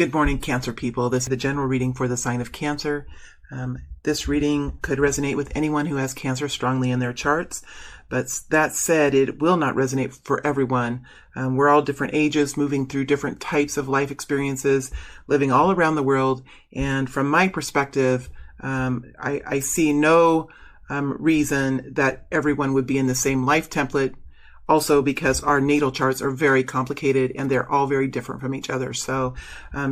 Good morning, Cancer people. This is the general reading for the sign of Cancer. This reading could resonate with anyone who has Cancer strongly in their charts, but that said, it will not resonate for everyone. We're all different ages, moving through different types of life experiences, living all around the world, and from my perspective, I see no reason that everyone would be in the same life template. Also, because our natal charts are very complicated and they're all very different from each other. So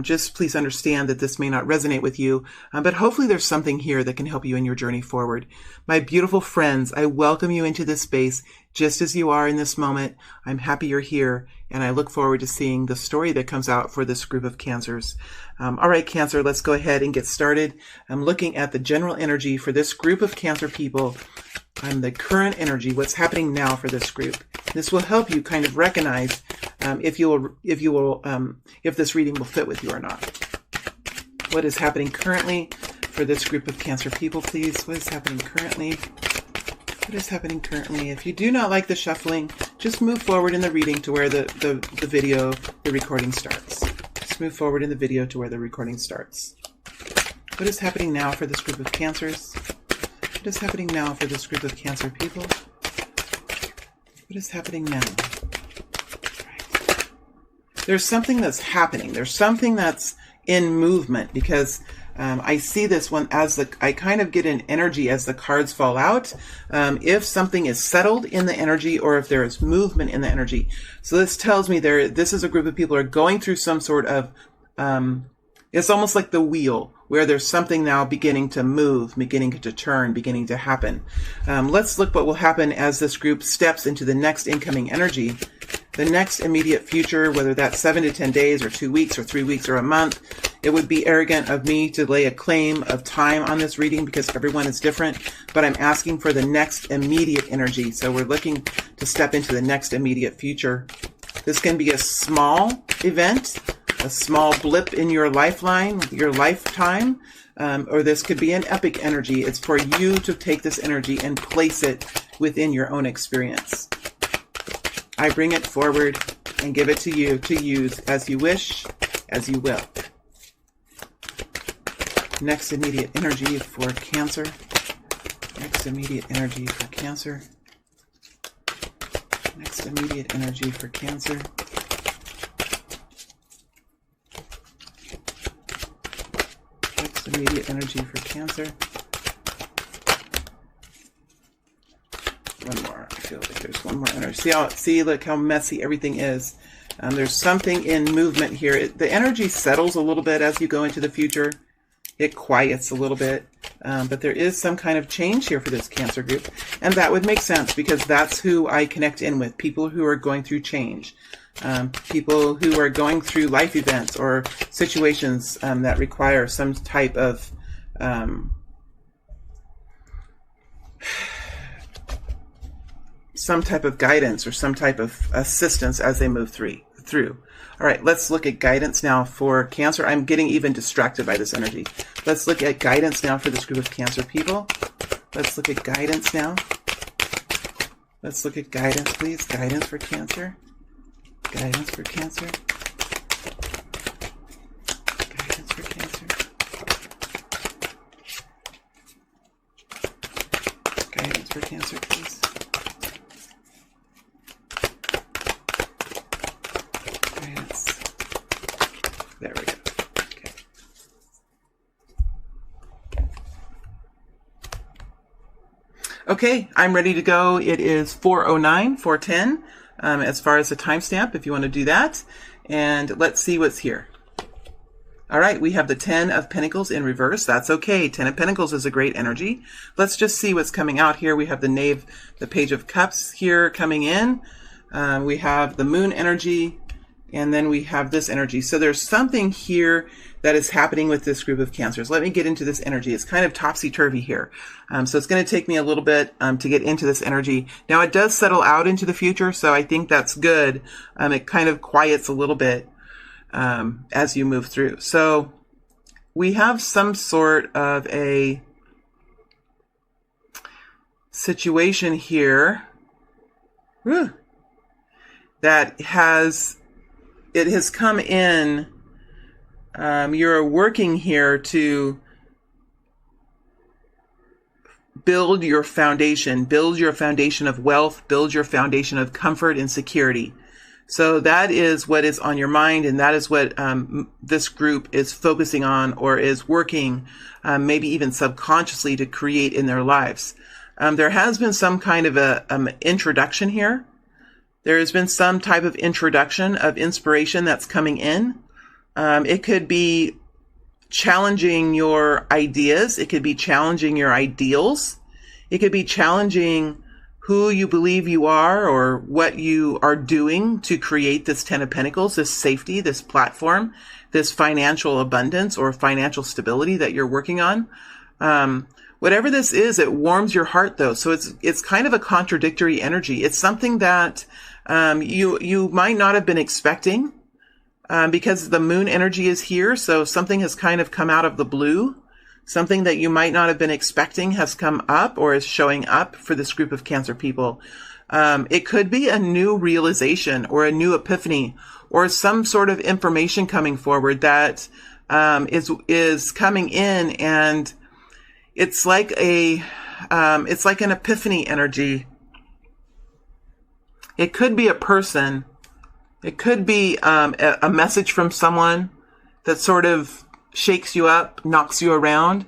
just please understand that this may not resonate with you, but hopefully there's something here that can help you in your journey forward. My beautiful friends, I welcome you into this space just as you are in this moment. I'm happy you're here, and I look forward to seeing the story that comes out for this group of Cancers. All right, Cancer, let's go ahead and get started. I'm looking at the general energy for this group of Cancer people. The current energy, what's happening now for this group. This will help you kind of recognize if this reading will fit with you or not. What is happening currently for this group of Cancer people, please? What is happening currently? What is happening currently? If you do not like the shuffling, just move forward in the reading to where the recording starts. Just move forward in the video to where the recording starts. What is happening now for this group of Cancers? What is happening now for this group of Cancer people? What is happening now? Right. There's something that's happening. There's something that's in movement, because I see this one as I kind of get an energy as the cards fall out. If something is settled in the energy, or if there is movement in the energy. So this tells me this is a group of people who are going through some sort of, it's almost like the wheel, where there's something now beginning to move, beginning to turn, beginning to happen. Let's look what will happen as this group steps into the next incoming energy, the next immediate future, whether that's 7 to 10 days or 2 weeks or 3 weeks or a month. It would be arrogant of me to lay a claim of time on this reading because everyone is different, but I'm asking for the next immediate energy. So we're looking to step into the next immediate future. This can be a small event, a small blip in your lifeline, your lifetime, or this could be an epic energy. It's for you to take this energy and place it within your own experience. I bring it forward and give it to you to use as you wish, as you will. Next immediate energy for Cancer. Next immediate energy for Cancer. Next immediate energy for Cancer. Immediate energy for Cancer. One more. I feel like there's one more energy. See, look how messy everything is. There's something in movement here. The energy settles a little bit as you go into the future. It quiets a little bit, but there is some kind of change here for this Cancer group, and that would make sense because that's who I connect in with. People who are going through change. People who are going through life events or situations that require some type of guidance or some type of assistance as they move through. All right, let's look at guidance now for Cancer. I'm getting even distracted by this energy. Let's look at guidance now for this group of Cancer people. Let's look at guidance now. Let's look at guidance, please. Guidance for Cancer. Guidance for Cancer. Guidance for Cancer. Guidance for Cancer, please. Guidance. There we go. Okay. Okay, I'm ready to go. It is 4:09, 4:10. As far as the timestamp, if you want to do that. And let's see what's here. All right, we have the 10 of Pentacles in reverse. That's okay. 10 of Pentacles is a great energy. Let's just see what's coming out here. We have the Page of Cups here coming in. We have the Moon energy, and then we have this energy. So there's something here that is happening with this group of Cancers. Let me get into this energy. It's kind of topsy-turvy here. So it's going to take me a little bit to get into this energy. Now it does settle out into the future, so I think that's good. It kind of quiets a little bit as you move through. So we have some sort of a situation here that has come in You're working here to build your foundation of wealth, build your foundation of comfort and security. So that is what is on your mind, and that is what this group is focusing on, or is working, maybe even subconsciously, to create in their lives. There has been some kind of a introduction here. There has been some type of introduction of inspiration that's coming in. It could be challenging your ideas. It could be challenging your ideals. It could be challenging who you believe you are, or what you are doing to create this Ten of Pentacles, this safety, this platform, this financial abundance or financial stability that you're working on. Whatever this is, it warms your heart though. So it's kind of a contradictory energy. It's something that you might not have been expecting. Because the moon energy is here, so something has kind of come out of the blue. Something that you might not have been expecting has come up, or is showing up for this group of Cancer people. It could be a new realization, or a new epiphany, or some sort of information coming forward that is coming in, and it's like an epiphany energy. It could be a person. It could be a message from someone that sort of shakes you up, knocks you around,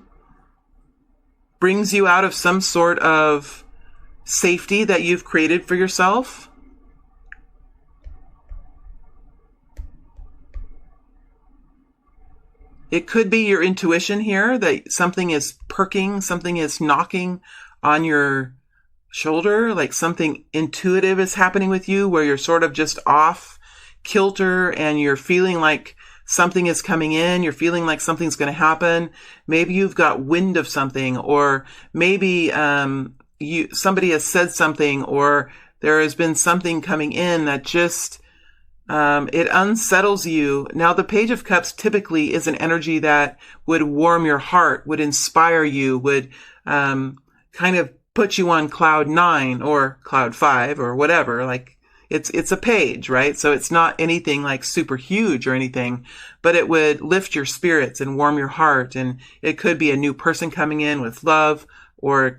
brings you out of some sort of safety that you've created for yourself. It could be your intuition here, that something is perking, something is knocking on your shoulder, like something intuitive is happening with you, where you're sort of just off kilter and you're feeling like something is coming in, you're feeling like something's going to happen. Maybe you've got wind of something, or maybe somebody has said something, or there has been something coming in that just it unsettles you. Now, the Page of Cups typically is an energy that would warm your heart, would inspire you, would kind of put you on cloud 9 or cloud 5 or whatever. Like, it's a page, right? So it's not anything like super huge or anything, but it would lift your spirits and warm your heart. And it could be a new person coming in with love, or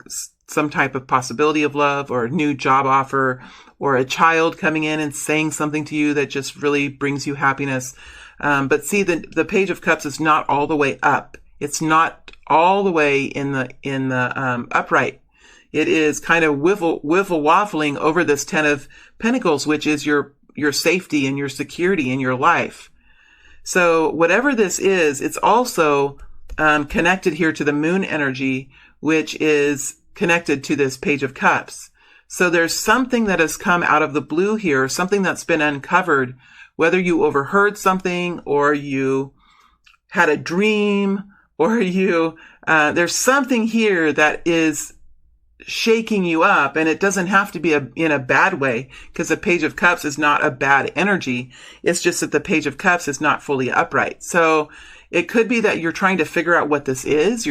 some type of possibility of love, or a new job offer, or a child coming in and saying something to you that just really brings you happiness. But see, the Page of Cups is not all the way up. It's not all the way in the upright. It is kind of waffling over this Ten of Pentacles, which is your safety and your security in your life. So whatever this is, it's also connected here to the moon energy, which is connected to this Page of Cups. So there's something that has come out of the blue here, something that's been uncovered, whether you overheard something, or you had a dream, or there's something here that is shaking you up. And it doesn't have to be in a bad way, because the Page of Cups is not a bad energy. It's just that the Page of Cups is not fully upright. So it could be that you're trying to figure out what this is.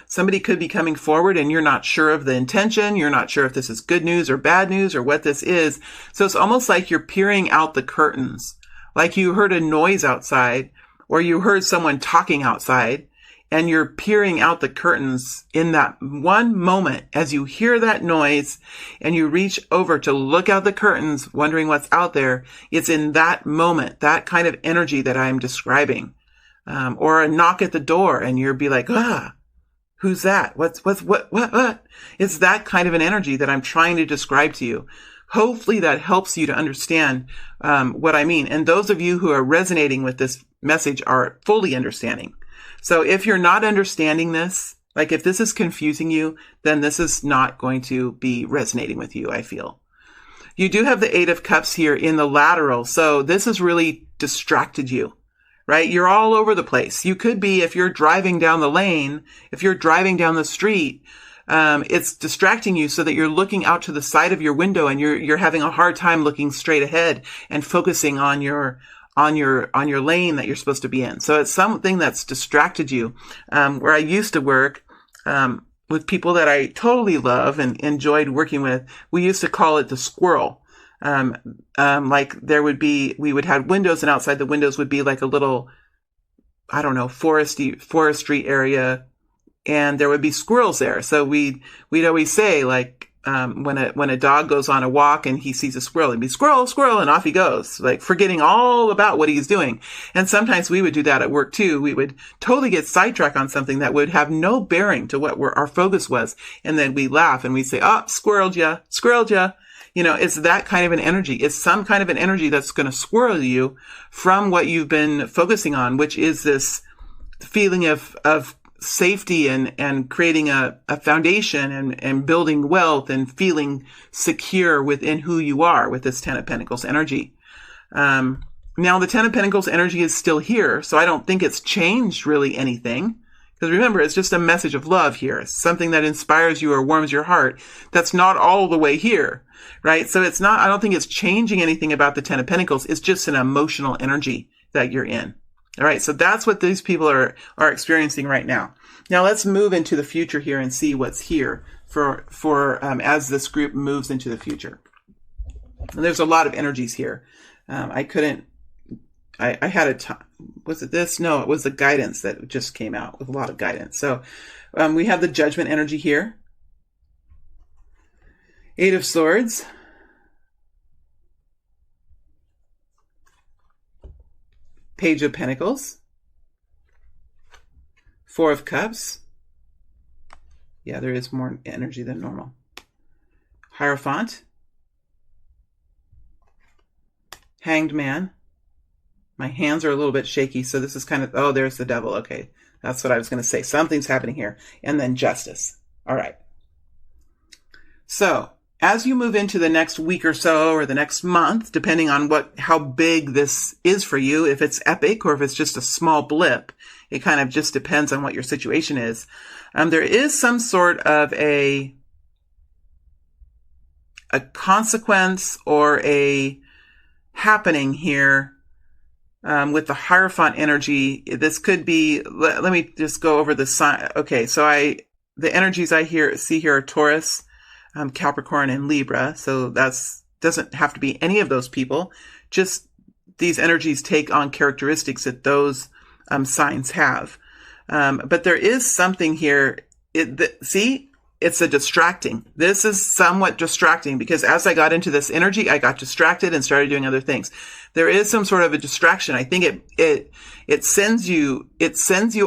Somebody could be coming forward and you're not sure of the intention. You're not sure if this is good news or bad news, or what this is. So it's almost like you're peering out the curtains, like you heard a noise outside, or you heard someone talking outside, and you're peering out the curtains in that one moment as you hear that noise and you reach over to look out the curtains, wondering what's out there. It's in that moment, that kind of energy that I'm describing. Or a knock at the door and you'll be like, who's that? What? It's that kind of an energy that I'm trying to describe to you. Hopefully that helps you to understand what I mean. And those of you who are resonating with this message are fully understanding. So if you're not understanding this, like if this is confusing you, then this is not going to be resonating with you, I feel. You do have the Eight of Cups here in the lateral. So this has really distracted you, right? You're all over the place. You could be, if you're driving down the lane, if you're driving down the street, it's distracting you so that you're looking out to the side of your window and you're having a hard time looking straight ahead and focusing on your lane that you're supposed to be in. So it's something that's distracted you. Where I used to work, with people that I totally love and enjoyed working with, we used to call it the squirrel. Like we would have windows, and outside the windows would be like a little I don't know, forestry area, and there would be squirrels there. So we'd always say, like, when a dog goes on a walk and he sees a squirrel, he'd be squirrel, squirrel, and off he goes, like forgetting all about what he's doing. And sometimes we would do that at work too. We would totally get sidetracked on something that would have no bearing to what our focus was. And then we laugh and we say, oh, squirreled ya, squirreled ya. You know, it's that kind of an energy. It's some kind of an energy that's going to squirrel you from what you've been focusing on, which is this feeling of safety and creating a foundation and building wealth and feeling secure within who you are with this Ten of Pentacles energy. Now the Ten of Pentacles energy is still here, so I don't think it's changed really anything. Because remember, it's just a message of love here. It's something that inspires you or warms your heart. That's not all the way here, right? So it's not, I don't think it's changing anything about the Ten of Pentacles. It's just an emotional energy that you're in. All right. So that's what these people are experiencing right now. Now let's move into the future here and see what's here for as this group moves into the future. And there's a lot of energies here. I had a time. Was it this? No, it was the guidance that just came out with a lot of guidance. So we have the Judgment energy here. Eight of Swords. Page of Pentacles. Four of Cups. Yeah, there is more energy than normal. Hierophant. Hanged Man. My hands are a little bit shaky, so this is kind of, oh, there's the Devil. Okay, that's what I was going to say. Something's happening here. And then Justice. All right. So as you move into the next week or so, or the next month, depending on how big this is for you, if it's epic or if it's just a small blip, it kind of just depends on what your situation is. There is some sort of a consequence or a happening here. With the Hierophant energy, this could be, let me just go over the sign. Okay, so the energies I see here are Taurus, Capricorn, and Libra. So doesn't have to be any of those people. Just these energies take on characteristics that those signs have. But there is something here. See? It's a distracting. This is somewhat distracting because as I got into this energy, I got distracted and started doing other things. There is some sort of a distraction. I think it sends you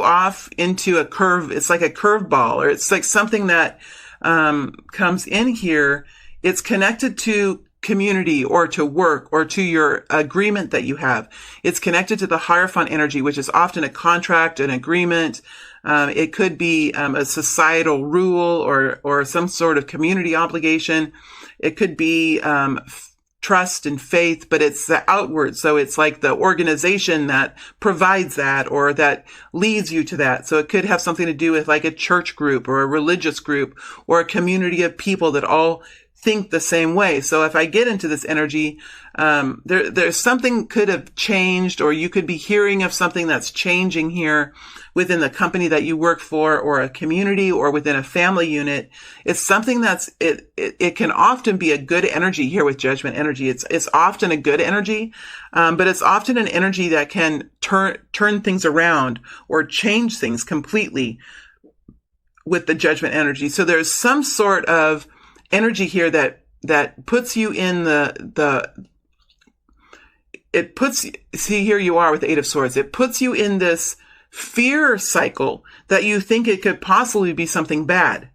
off into a curve. It's like a curveball, or it's like something that comes in here. It's connected to community or to work or to your agreement that you have. It's connected to the Hierophant energy, which is often a contract, an agreement. It could be a societal rule or some sort of community obligation. It could be trust and faith, but it's the outward. So it's like the organization that provides that or that leads you to that. So it could have something to do with like a church group or a religious group or a community of people that all think the same way. So if I get into this energy, there's something could have changed, or you could be hearing of something that's changing here within the company that you work for, or a community, or within a family unit. It's something it can often be a good energy here with Judgment energy. It's often a good energy, but it's often an energy that can turn things around or change things completely with the Judgment energy. So there's some sort of energy here that puts you in see, here you are with the Eight of Swords. It puts you in this fear cycle that you think it could possibly be something bad,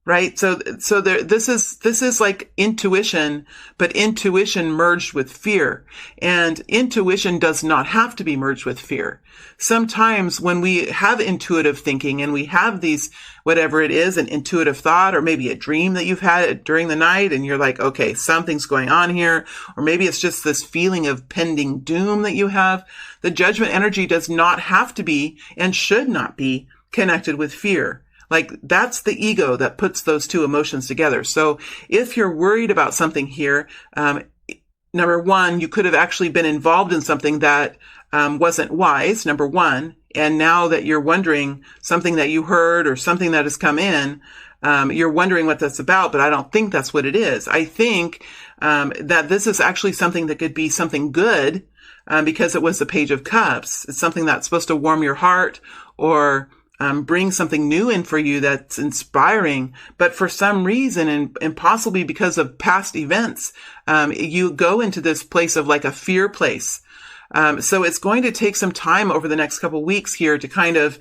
right? So this is like intuition, but intuition merged with fear. And intuition does not have to be merged with fear. Sometimes when we have intuitive thinking and we have these, whatever it is, an intuitive thought, or maybe a dream that you've had during the night, and you're like, okay, something's going on here, or maybe it's just this feeling of pending doom that you have. The Judgment energy does not have to be and should not be connected with fear. Like, that's the ego that puts those two emotions together. So if you're worried about something here, number one, you could have actually been involved in something that wasn't wise, number one. And now that you're wondering something that you heard or something that has come in, you're wondering what that's about, but I don't think that's what it is. I think that this is actually something that could be something good, because it was the Page of Cups. It's something that's supposed to warm your heart or bring something new in for you that's inspiring. But for some reason, and possibly because of past events, you go into this place of like a fear place. So it's going to take some time over the next couple weeks here to kind of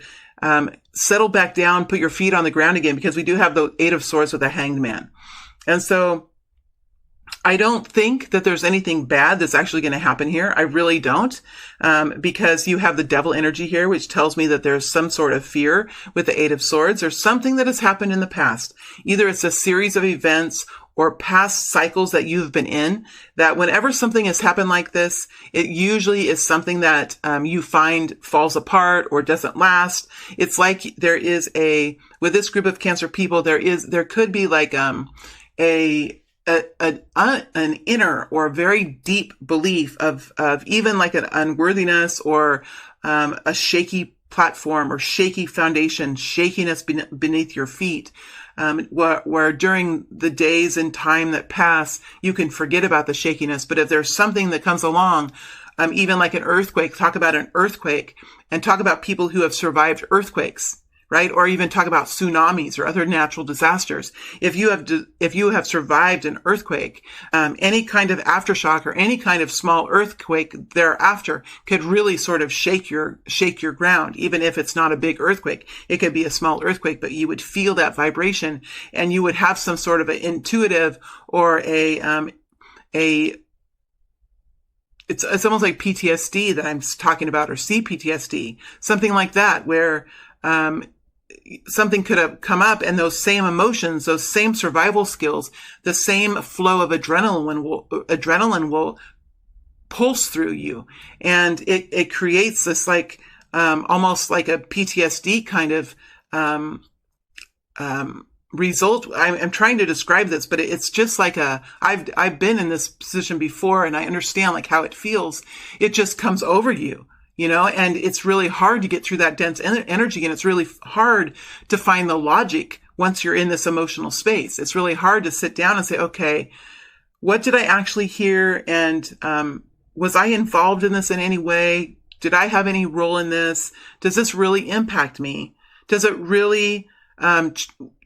settle back down, put your feet on the ground again, because we do have the Eight of Swords with a Hanged Man. And so I don't think that there's anything bad that's actually going to happen here. I really don't, because you have the Devil energy here, which tells me that there's some sort of fear with the Eight of Swords or something that has happened in the past. Either it's a series of events or past cycles that you've been in, that whenever something has happened like this, it usually is something that you find falls apart or doesn't last. It's like there is with this group of Cancer people, there could be like an inner or very deep belief of even like an unworthiness or a shaky platform or shaky foundation, shakiness beneath your feet. Where during the days and time that pass, you can forget about the shakiness. But if there's something that comes along, even like an earthquake, talk about an earthquake and talk about people who have survived earthquakes, right? Or even talk about tsunamis or other natural disasters. If you have survived an earthquake, any kind of aftershock or any kind of small earthquake thereafter could really sort of shake your ground. Even if it's not a big earthquake, it could be a small earthquake, but you would feel that vibration and you would have some sort of an intuitive or it's almost like PTSD that I'm talking about, or CPTSD, something like that, where something could have come up and those same emotions, those same survival skills, the same flow of adrenaline will pulse through you. And it creates this like, almost like a PTSD kind of, result. I'm trying to describe this, but it's just like I've been in this position before and I understand like how it feels. It just comes over you. And it's really hard to get through that dense energy, and it's really hard to find the logic once you're in this emotional space. It's really hard to sit down and say, okay, what did I actually hear? And was I involved in this in any way? Did I have any role in this? Does this really impact me? Does it really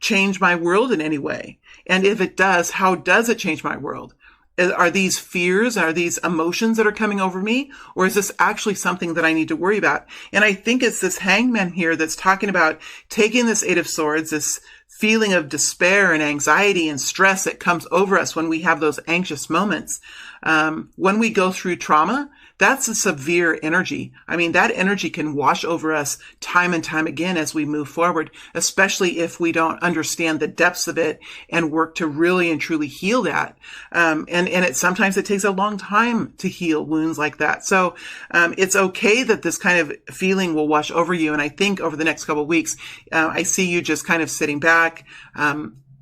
change my world in any way? And if it does, how does it change my world? Are these fears, are these emotions that are coming over me? Or is this actually something that I need to worry about? And I think it's this Hangman here that's talking about taking this Eight of Swords, this feeling of despair and anxiety and stress that comes over us when we have those anxious moments. When we go through trauma, that's a severe energy. I mean, that energy can wash over us time and time again as we move forward, especially if we don't understand the depths of it and work to really and truly heal that. And sometimes it takes a long time to heal wounds like that. So, it's okay that this kind of feeling will wash over you. And I think over the next couple of weeks, I see you just kind of sitting back,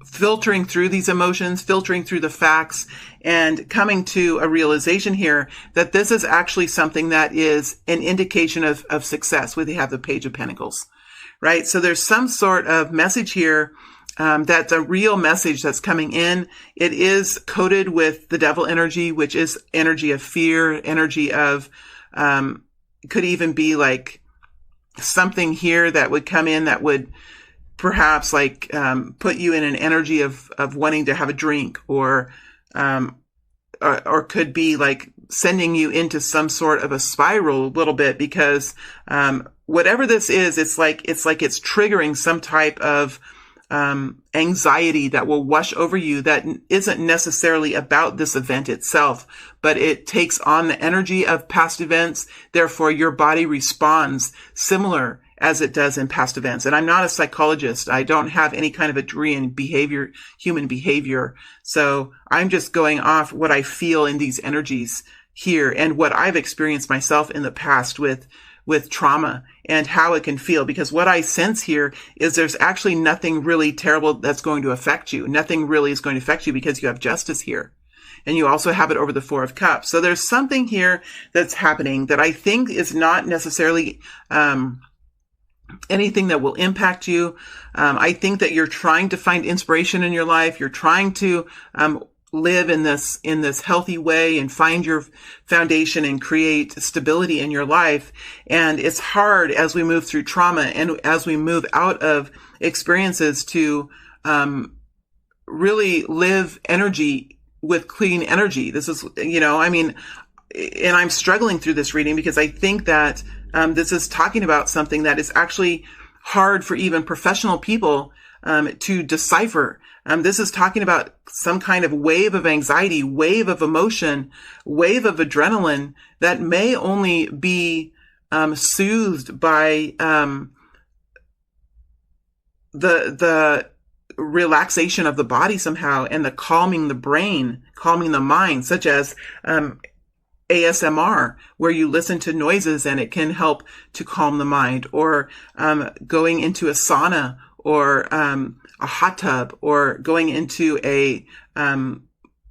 filtering through these emotions, filtering through the facts, and coming to a realization here that this is actually something that is an indication of success. We have the Page of Pentacles, right? So there's some sort of message here that's a real message that's coming in. It is coated with the Devil energy, which is energy of fear, energy of, could even be like something here that would come in that would perhaps like put you in an energy of wanting to have a drink, or could be like sending you into some sort of a spiral a little bit, because whatever this is, it's like it's triggering some type of anxiety that will wash over you that isn't necessarily about this event itself, but it takes on the energy of past events. Therefore, your body responds similar as it does in past events. And I'm not a psychologist. I don't have any kind of a degree in human behavior. So I'm just going off what I feel in these energies here and what I've experienced myself in the past with trauma and how it can feel. Because what I sense here is there's actually nothing really terrible that's going to affect you. Nothing really is going to affect you because you have justice here. And you also have it over the Four of Cups. So there's something here that's happening that I think is not necessarily anything that will impact you. I think that you're trying to find inspiration in your life. You're trying to live in this healthy way and find your foundation and create stability in your life. And it's hard as we move through trauma and as we move out of experiences to really live energy with clean energy. This is, and I'm struggling through this reading because I think that this is talking about something that is actually hard for even professional people to decipher. This is talking about some kind of wave of anxiety, wave of emotion, wave of adrenaline that may only be soothed by the relaxation of the body somehow, and the calming the brain, calming the mind, such as ASMR, where you listen to noises and it can help to calm the mind, or going into a sauna, or a hot tub, or going into a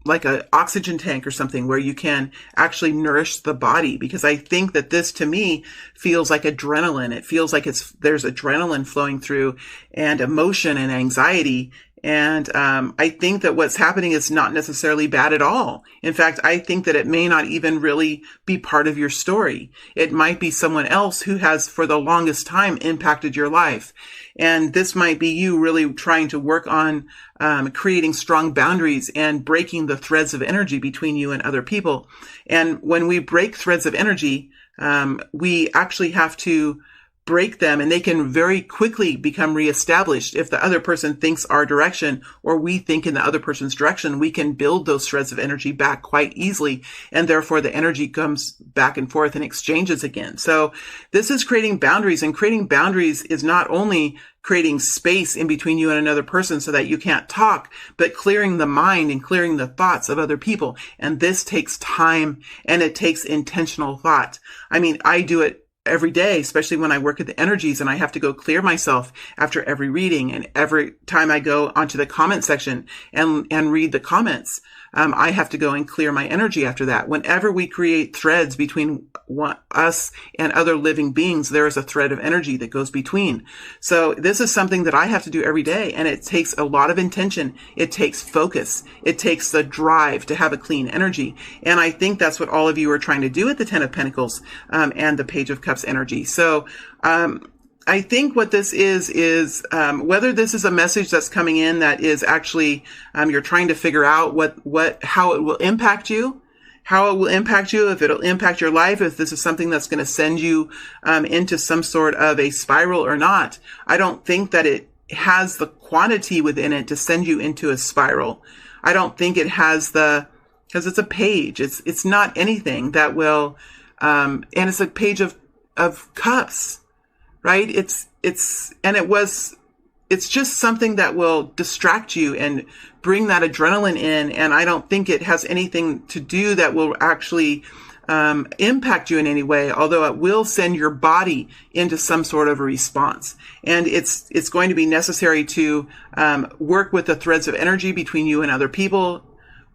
like an oxygen tank or something where you can actually nourish the body. Because I think that this, to me, feels like adrenaline. It feels like there's adrenaline flowing through, and emotion and anxiety. And I think that what's happening is not necessarily bad at all. In fact, I think that it may not even really be part of your story. It might be someone else who has, for the longest time, impacted your life. And this might be you really trying to work on creating strong boundaries and breaking the threads of energy between you and other people. And when we break threads of energy, we actually have to break them, and they can very quickly become reestablished. If the other person thinks our direction, or we think in the other person's direction, we can build those threads of energy back quite easily. And therefore the energy comes back and forth and exchanges again. So this is creating boundaries, and creating boundaries is not only creating space in between you and another person so that you can't talk, but clearing the mind and clearing the thoughts of other people. And this takes time, and it takes intentional thought. I mean, I do it every day, especially when I work at the energies, and I have to go clear myself after every reading. And every time I go onto the comment section and read the comments, I have to go and clear my energy after that. Whenever we create threads between us and other living beings, there is a thread of energy that goes between. So this is something that I have to do every day, and it takes a lot of intention. It takes focus. It takes the drive to have a clean energy. And I think that's what all of you are trying to do with the Ten of Pentacles and the Page of Cups energy. So I think what this is whether this is a message that's coming in that is actually you're trying to figure out how it will impact you, if it'll impact your life, if this is something that's going to send you into some sort of a spiral or not. I don't think that it has the quantity within it to send you into a spiral. I don't think it has because it's a page. It's not anything that will, and it's a page of cups. Right? It's just something that will distract you and bring that adrenaline in. And I don't think it has anything to do that will actually impact you in any way, although it will send your body into some sort of a response. And it's going to be necessary to work with the threads of energy between you and other people,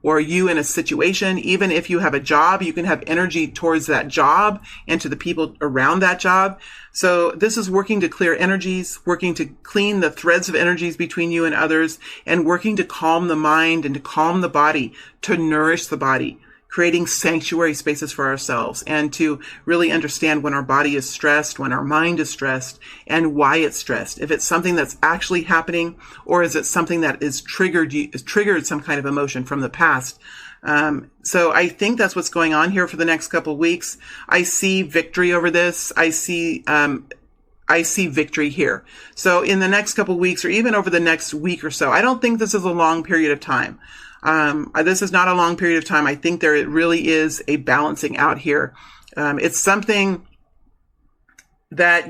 or you in a situation. Even if you have a job, you can have energy towards that job and to the people around that job. So this is working to clear energies, working to clean the threads of energies between you and others, and working to calm the mind and to calm the body, to nourish the body, creating sanctuary spaces for ourselves, and to really understand when our body is stressed, when our mind is stressed, and why it's stressed. If it's something that's actually happening, or is it something that is triggered some kind of emotion from the past. So I think that's what's going on here for the next couple of weeks. I see victory over this. I see victory here. So in the next couple of weeks, or even over the next week or so, I don't think this is a long period of time. This is not a long period of time. I think there really is a balancing out here. It's something that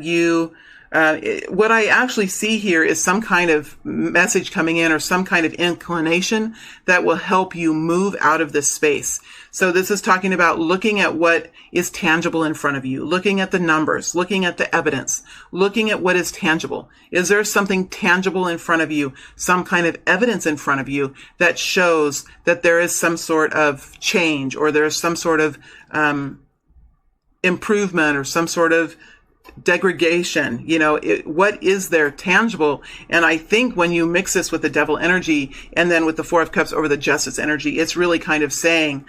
what I actually see here is some kind of message coming in, or some kind of inclination that will help you move out of this space. So this is talking about looking at what is tangible in front of you, looking at the numbers, looking at the evidence, looking at what is tangible. Is there something tangible in front of you, some kind of evidence in front of you that shows that there is some sort of change, or there is some sort of improvement, or some sort of degradation. What is there tangible? And I think when you mix this with the devil energy and then with the Four of Cups over the justice energy, it's really kind of saying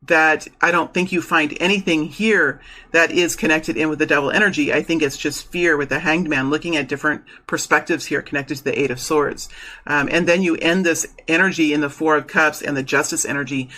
that I don't think you find anything here that is connected in with the devil energy. I think it's just fear with the Hanged Man, looking at different perspectives here connected to the Eight of Swords. And then you end this energy in the Four of Cups and the justice energy.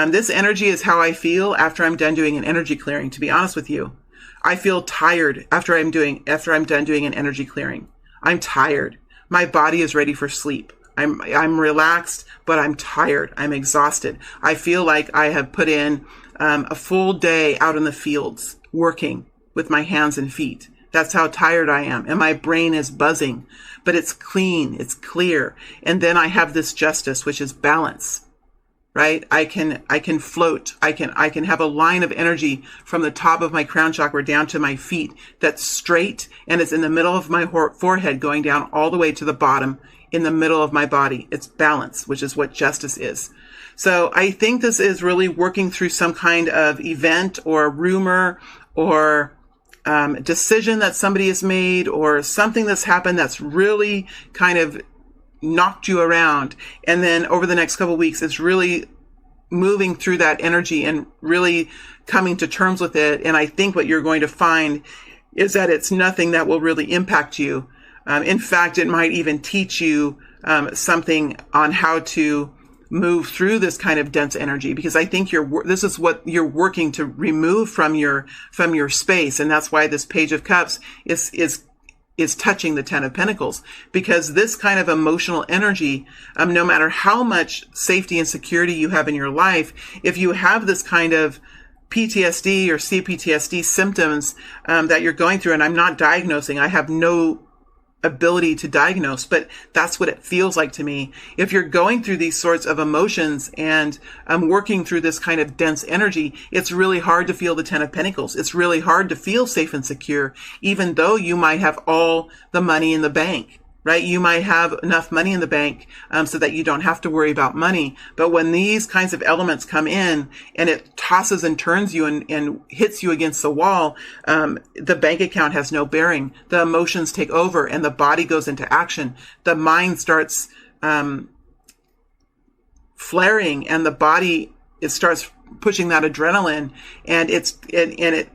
This energy is how I feel after I'm done doing an energy clearing, to be honest with you. I feel tired after I'm done doing an energy clearing. I'm tired. My body is ready for sleep. I'm relaxed, but I'm tired. I'm exhausted. I feel like I have put in a full day out in the fields working with my hands and feet. That's how tired I am. And my brain is buzzing, but it's clean. It's clear. And then I have this justice, which is balance, right? I can float. I can have a line of energy from the top of my crown chakra down to my feet that's straight, and it's in the middle of my forehead going down all the way to the bottom in the middle of my body. It's balance, which is what justice is. So I think this is really working through some kind of event or rumor or decision that somebody has made or something that's happened that's really kind of knocked you around. And then over the next couple of weeks, it's really moving through that energy and really coming to terms with it. And I think what you're going to find is that it's nothing that will really impact you. In fact, it might even teach you something on how to move through this kind of dense energy, because I think this is what you're working to remove from your space, and that's why this Page of Cups is touching the Ten of Pentacles, because this kind of emotional energy, no matter how much safety and security you have in your life, if you have this kind of PTSD or CPTSD symptoms that you're going through, and I'm not diagnosing, I have no ability to diagnose, but that's what it feels like to me. If you're going through these sorts of emotions and working through this kind of dense energy, it's really hard to feel the Ten of Pentacles. It's really hard to feel safe and secure, even though you might have all the money in the bank, right? You might have enough money in the bank so that you don't have to worry about money. But when these kinds of elements come in and it tosses and turns you and hits you against the wall, the bank account has no bearing. The emotions take over and the body goes into action. The mind starts flaring and the body, it starts pushing that adrenaline, and it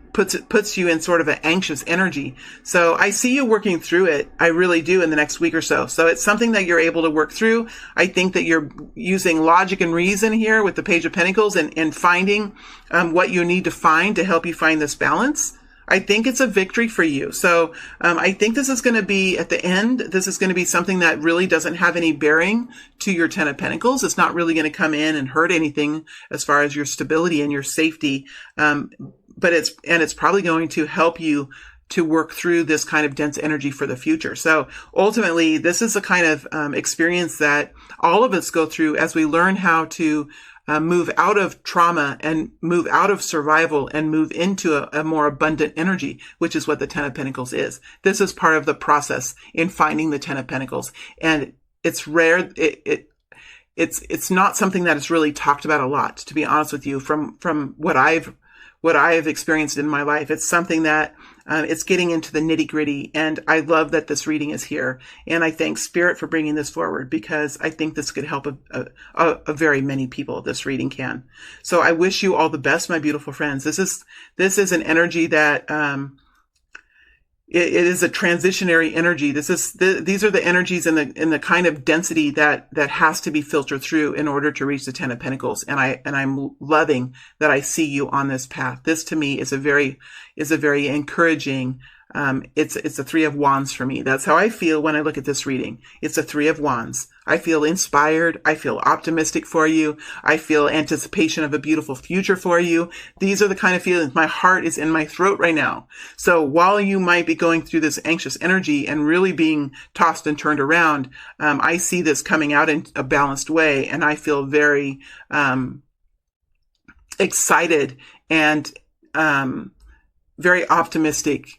puts you in sort of an anxious energy. So I see you working through it. I really do, in the next week or so. So it's something that you're able to work through. I think that you're using logic and reason here with the Page of Pentacles and finding what you need to find to help you find this balance. I think it's a victory for you. So I think this is going to be, at the end, this is going to be something that really doesn't have any bearing to your Ten of Pentacles. It's not really going to come in and hurt anything as far as your stability and your safety. But it's probably going to help you to work through this kind of dense energy for the future. So ultimately, this is a kind of experience that all of us go through as we learn how to move out of trauma and move out of survival and move into a more abundant energy, which is what the Ten of Pentacles is. This is part of the process in finding the Ten of Pentacles. And it's rare. It's not something that is really talked about a lot, to be honest with you, from what I've experienced in my life. It's something that it's getting into the nitty gritty. And I love that this reading is here. And I thank Spirit for bringing this forward, because I think this could help a very many people. This reading can. So I wish you all the best, my beautiful friends. This is an energy that, it is a transitionary energy. These are the energies in the kind of density that has to be filtered through in order to reach the Ten of Pentacles. And I'm loving that I see you on this path. This to me is a very encouraging. It's a Three of Wands for me. That's how I feel when I look at this reading. It's a Three of Wands. I feel inspired. I feel optimistic for you. I feel anticipation of a beautiful future for you. These are the kind of feelings. My heart is in my throat right now. So while you might be going through this anxious energy and really being tossed and turned around, I see this coming out in a balanced way, and I feel very excited and very optimistic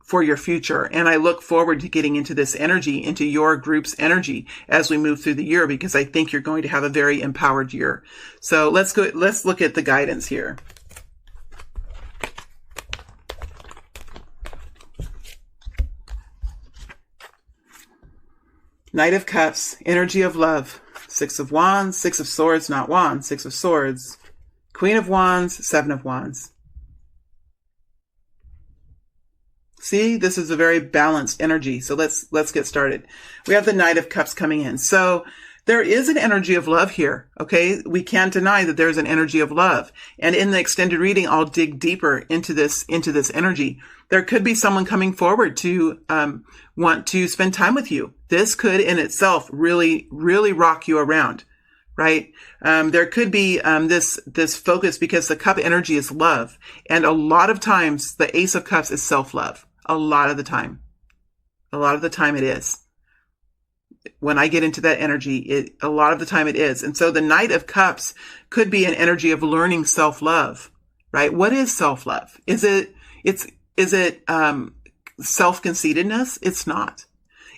for your future. And I look forward to getting into this energy, into your group's energy as we move through the year, because I think you're going to have a very empowered year. So let's look at the guidance here. Knight of Cups, energy of love. Six of Wands, Six of Swords, not Wands, Six of Swords. Queen of Wands, Seven of Wands. See, this is a very balanced energy. So let's get started. We have the Knight of Cups coming in. So there is an energy of love here. Okay. We can't deny that there's an energy of love. And in the extended reading, I'll dig deeper into this energy. There could be someone coming forward to, want to spend time with you. This could in itself really, really rock you around. Right? There could be, this focus because the cup energy is love. And a lot of times the Ace of Cups is self-love. A lot of the time it is. When I get into that energy, a lot of the time it is. And so the Knight of Cups could be an energy of learning self-love, right? What is self-love? Is it self-conceitedness? It's not.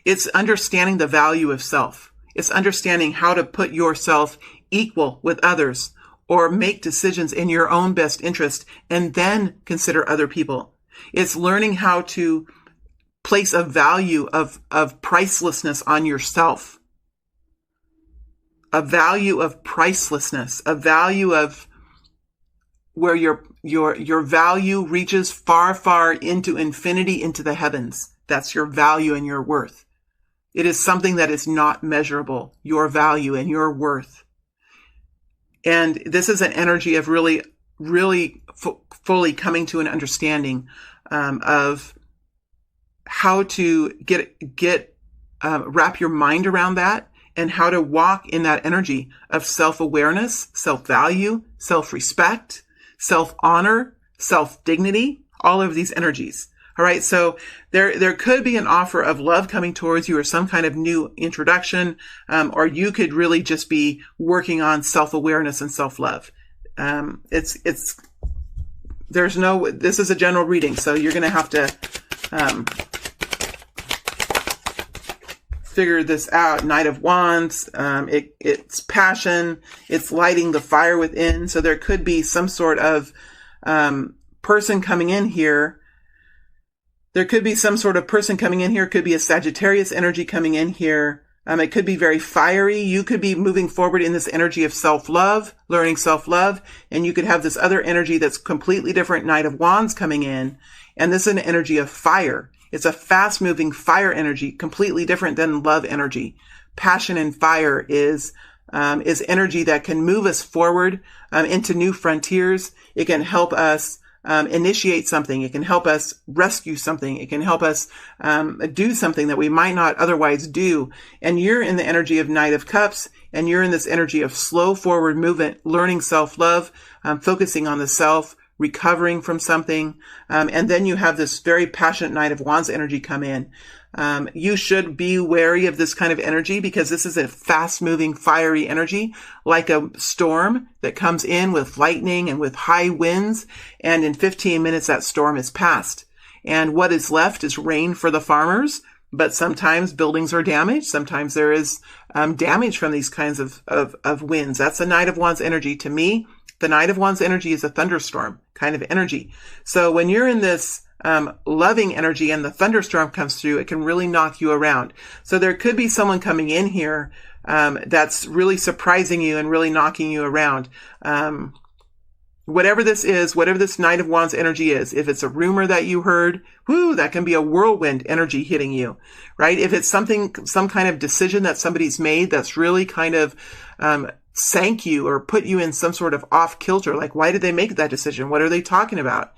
It's understanding the value of self. It's understanding how to put yourself equal with others or make decisions in your own best interest and then consider other people. It's learning how to place a value of pricelessness on yourself. A value of pricelessness, a value of where your value reaches far, far into infinity, into the heavens. That's your value and your worth. It is something that is not measurable, your value and your worth. And this is an energy of really, really fully coming to an understanding of how to wrap your mind around that and how to walk in that energy of self-awareness, self-value, self-respect, self-honor, self-dignity, all of these energies. All right. So there could be an offer of love coming towards you or some kind of new introduction. Or you could really just be working on self-awareness and self-love. This is a general reading. So you're going to have to, figure this out. Knight of Wands. It's passion. It's lighting the fire within. So there could be some sort of, person coming in here. There could be some sort of person coming in here. It could be a Sagittarius energy coming in here. It could be very fiery. You could be moving forward in this energy of self-love, learning self-love. And you could have this other energy that's completely different, Knight of Wands coming in. And this is an energy of fire. It's a fast-moving fire energy, completely different than love energy. Passion and fire is energy that can move us forward into new frontiers. It can help us initiate something. It can help us rescue something. It can help us do something that we might not otherwise do. And you're in the energy of Knight of Cups, and you're in this energy of slow forward movement, learning self-love, focusing on the self, recovering from something. And then you have this very passionate Knight of Wands energy come in. You should be wary of this kind of energy because this is a fast-moving, fiery energy, like a storm that comes in with lightning and with high winds. And in 15 minutes, that storm is past. And what is left is rain for the farmers. But sometimes buildings are damaged. Sometimes there is damage from these kinds of winds. That's a Knight of Wands energy. To me, the Knight of Wands energy is a thunderstorm kind of energy. So when you're in this loving energy and the thunderstorm comes through, it can really knock you around. So there could be someone coming in here that's really surprising you and really knocking you around. Whatever this is, whatever this Knight of Wands energy is, if it's a rumor that you heard, that can be a whirlwind energy hitting you, right? If it's some kind of decision that somebody's made that's really kind of sank you or put you in some sort of off kilter, like why did they make that decision? What are they talking about?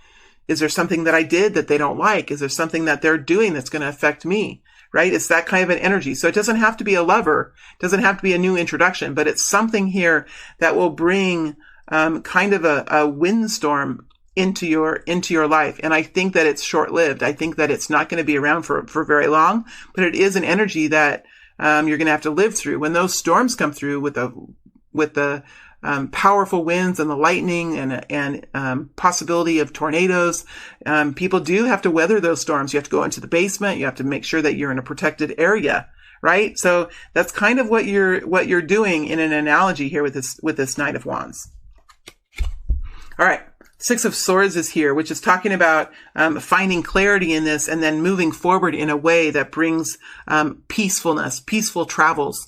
Is there something that I did that they don't like? Is there something that they're doing that's going to affect me? Right? It's that kind of an energy. So it doesn't have to be a lover. It doesn't have to be a new introduction, but it's something here that will bring kind of a windstorm into your life. And I think that it's short-lived. I think that it's not going to be around for very long, but it is an energy that you're going to have to live through. When those storms come through with the powerful winds and the lightning and possibility of tornadoes, people do have to weather those storms. You have to go into the basement. You have to make sure that you're in a protected area, right? So that's kind of what you're doing in an analogy here with this Knight of Wands. All right, Six of Swords is here, which is talking about finding clarity in this and then moving forward in a way that brings peacefulness, peaceful travels.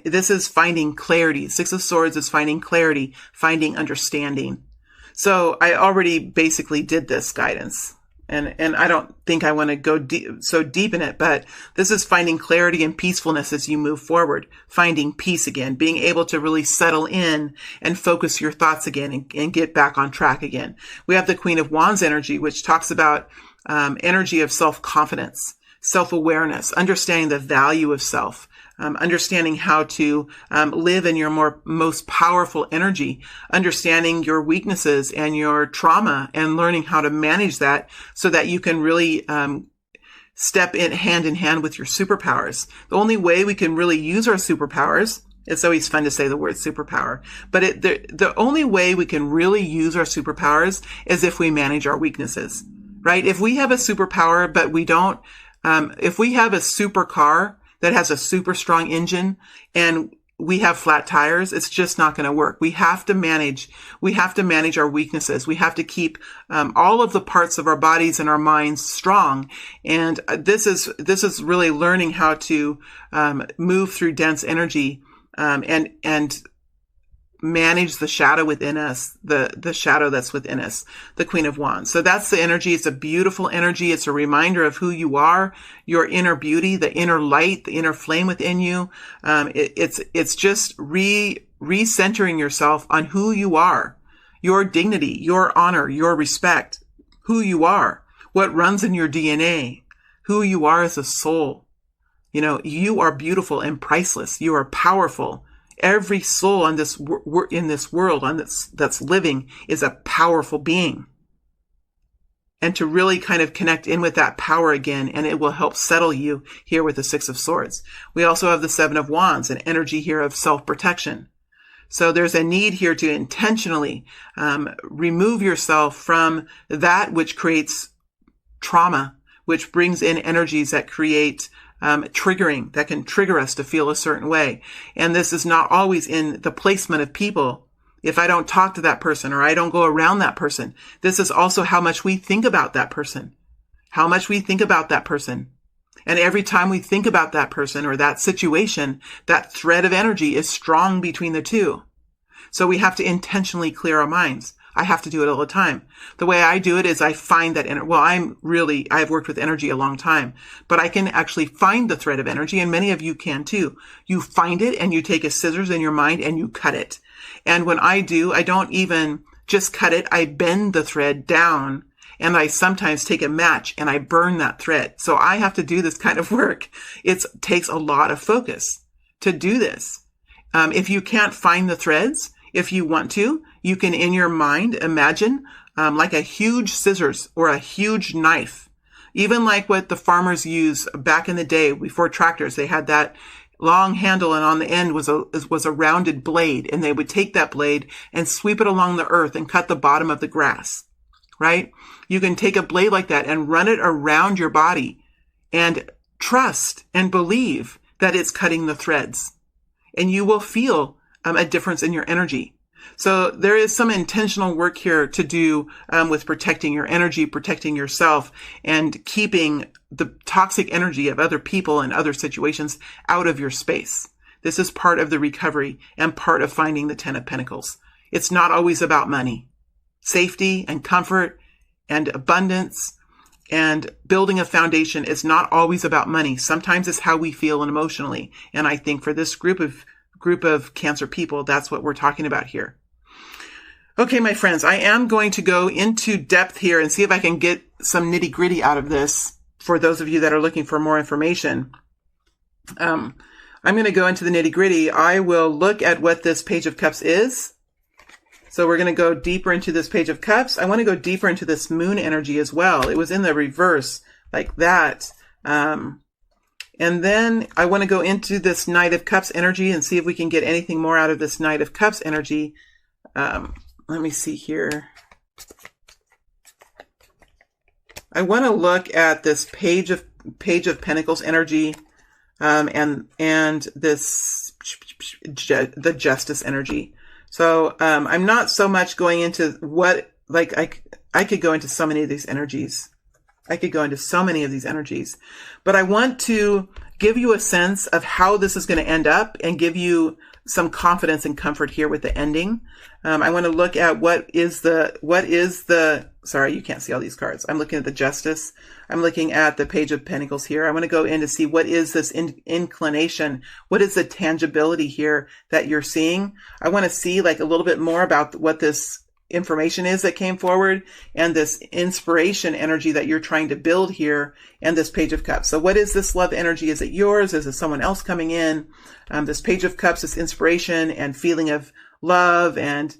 This is finding clarity. Six of Swords is finding clarity, finding understanding. So I already basically did this guidance. And I don't think I want to go so deep in it, but this is finding clarity and peacefulness as you move forward, finding peace again, being able to really settle in and focus your thoughts again and get back on track again. We have the Queen of Wands energy, which talks about energy of self-confidence, self-awareness, understanding the value of self, understanding how to live in your most powerful energy, understanding your weaknesses and your trauma and learning how to manage that so that you can really step in hand with your superpowers. The only way we can really use our superpowers, it's always fun to say the word superpower, but the only way we can really use our superpowers is if we manage our weaknesses, right? If we have a superpower, but we don't, if we have a supercar that has a super strong engine and we have flat tires, it's just not going to work. We have to manage our weaknesses. We have to keep all of the parts of our bodies and our minds strong. And this is really learning how to move through dense energy and manage the shadow within us, the shadow that's within us, the Queen of Wands. So that's the energy. It's a beautiful energy. It's a reminder of who you are, your inner beauty, the inner light, the inner flame within you. It's just recentering yourself on who you are, your dignity, your honor, your respect, who you are, what runs in your DNA, who you are as a soul. You know, you are beautiful and priceless. You are powerful. Every soul in this world that's living is a powerful being. And to really kind of connect in with that power again, and it will help settle you here with the Six of Swords. We also have the Seven of Wands, an energy here of self-protection. So there's a need here to intentionally remove yourself from that which creates trauma, which brings in energies that create triggering, that can trigger us to feel a certain way. And this is not always in the placement of people. If I don't talk to that person or I don't go around that person, this is also how much we think about that person, how much we think about that person. And every time we think about that person or that situation, that thread of energy is strong between the two. So we have to intentionally clear our minds. I have to do it all the time. The way I do it is I find that, I've worked with energy a long time, but I can actually find the thread of energy, and many of you can too. You find it and you take a scissors in your mind and you cut it. And when I do, I don't even just cut it. I bend the thread down and I sometimes take a match and I burn that thread. So I have to do this kind of work. It takes a lot of focus to do this. If you can't find the threads, if you want to, you can in your mind imagine like a huge scissors or a huge knife. Even like what the farmers used back in the day before tractors, they had that long handle and on the end was a rounded blade, and they would take that blade and sweep it along the earth and cut the bottom of the grass, right? You can take a blade like that and run it around your body and trust and believe that it's cutting the threads, and you will feel a difference in your energy. So there is some intentional work here to do with protecting your energy, protecting yourself, and keeping the toxic energy of other people and other situations out of your space. This is part of the recovery and part of finding the Ten of Pentacles. It's not always about money. Safety and comfort and abundance and building a foundation is not always about money. Sometimes it's how we feel emotionally. And I think for this group of Cancer people, that's what we're talking about here. Okay, my friends, I am going to go into depth here and see if I can get some nitty gritty out of this for those of you that are looking for more information. I'm going to go into the nitty gritty. I will look at what this Page of Cups is. So we're going to go deeper into this Page of Cups. I want to go deeper into this moon energy as well. It was in the reverse like that. And then I want to go into this Knight of Cups energy and see if we can get anything more out of this Knight of Cups energy. Let me see here. I want to look at this Page of Pentacles energy, and this the Justice energy. So I'm not so much going into what like I could go into so many of these energies. I could go into so many of these energies, but I want to give you a sense of how this is going to end up and give you some confidence and comfort here with the ending. I want to look at what is the, sorry, you can't see all these cards. I'm looking at the Justice. I'm looking at the Page of Pentacles here. I want to go in to see what is this inclination? What is the tangibility here that you're seeing? I want to see like a little bit more about what this information is that came forward and this inspiration energy that you're trying to build here and this Page of Cups. So what is this love energy? Is it yours? Is it someone else coming in? This Page of Cups is inspiration and feeling of love and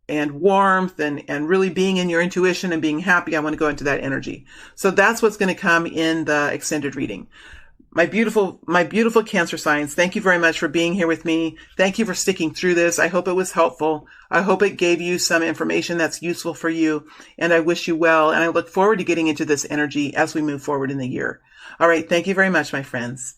warmth and really being in your intuition and being happy. I want to go into that energy. So that's what's going to come in the extended reading. My beautiful Cancer signs, thank you very much for being here with me. Thank you for sticking through this. I hope it was helpful. I hope it gave you some information that's useful for you. And I wish you well. And I look forward to getting into this energy as we move forward in the year. All right. Thank you very much, my friends.